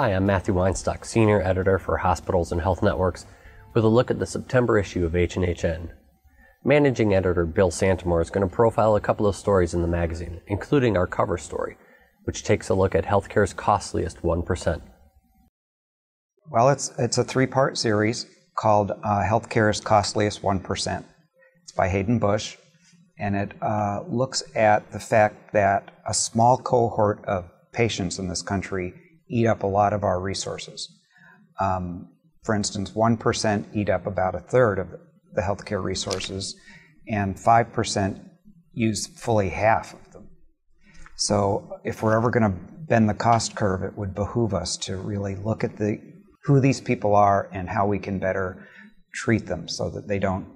Hi, I'm Matthew Weinstock, Senior Editor for Hospitals and Health Networks, with a look at the September issue of H&HN. Managing Editor Bill Santamore is going to profile a couple of stories in the magazine, including our cover story, which takes a look at healthcare's costliest 1%. Well, it's a three-part series called Healthcare's Costliest 1%. It's by Hayden Bush, and it looks at the fact that a small cohort of patients in this country eat up a lot of our resources. For instance, 1% eat up about a third of the healthcare resources, and 5% use fully half of them. So if we're ever going to bend the cost curve, it would behoove us to really look at who these people are and how we can better treat them so that they don't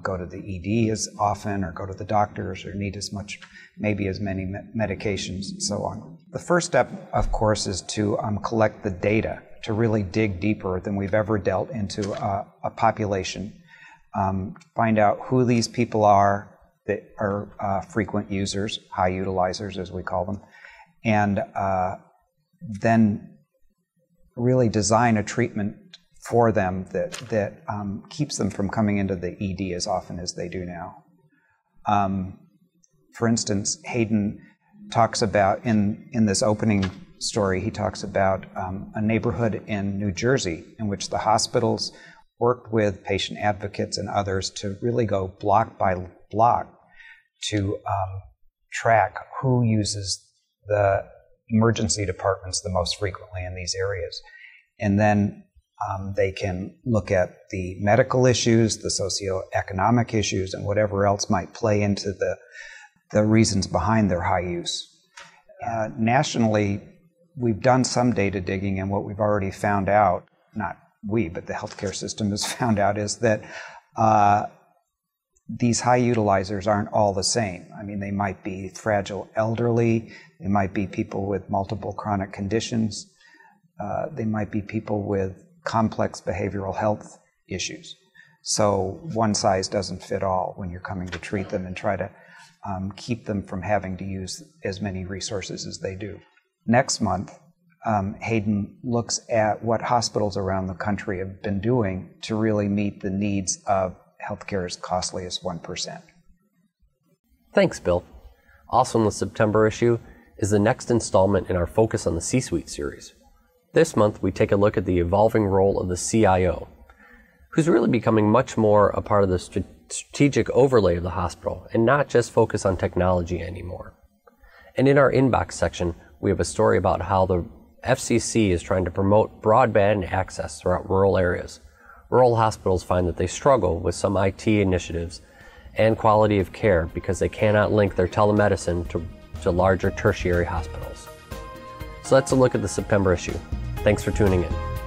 go to the ED as often or go to the doctors or need as much, maybe as many medications and so on. The first step, of course, is to collect the data, to really dig deeper than we've ever dealt into a population. Find out who these people are that are frequent users, high utilizers as we call them, and then really design a treatment for them that keeps them from coming into the ED as often as they do now. For instance, Hayden talks about, in this opening story, he talks about a neighborhood in New Jersey in which the hospitals worked with patient advocates and others to really go block by block to track who uses the emergency departments the most frequently in these areas. And then they can look at the medical issues, the socioeconomic issues, and whatever else might play into the reasons behind their high use. Nationally, we've done some data digging, and what we've already found out, not we, but the healthcare system has found out, is that these high utilizers aren't all the same. I mean, they might be fragile elderly, they might be people with multiple chronic conditions, they might be people with complex behavioral health issues. So one size doesn't fit all when you're coming to treat them and try to keep them from having to use as many resources as they do. Next month, Hayden looks at what hospitals around the country have been doing to really meet the needs of healthcare's costliest 1%. Thanks, Bill. Also in the September issue is the next installment in our Focus on the CSuite series. This month, we take a look at the evolving role of the CIO, who's really becoming much more a part of the strategic overlay of the hospital and not just focus on technology anymore. And in our inbox section, we have a story about how the FCC is trying to promote broadband access throughout rural areas. Rural hospitals find that they struggle with some IT initiatives and quality of care because they cannot link their telemedicine to larger tertiary hospitals. So that's a look at the September issue. Thanks for tuning in.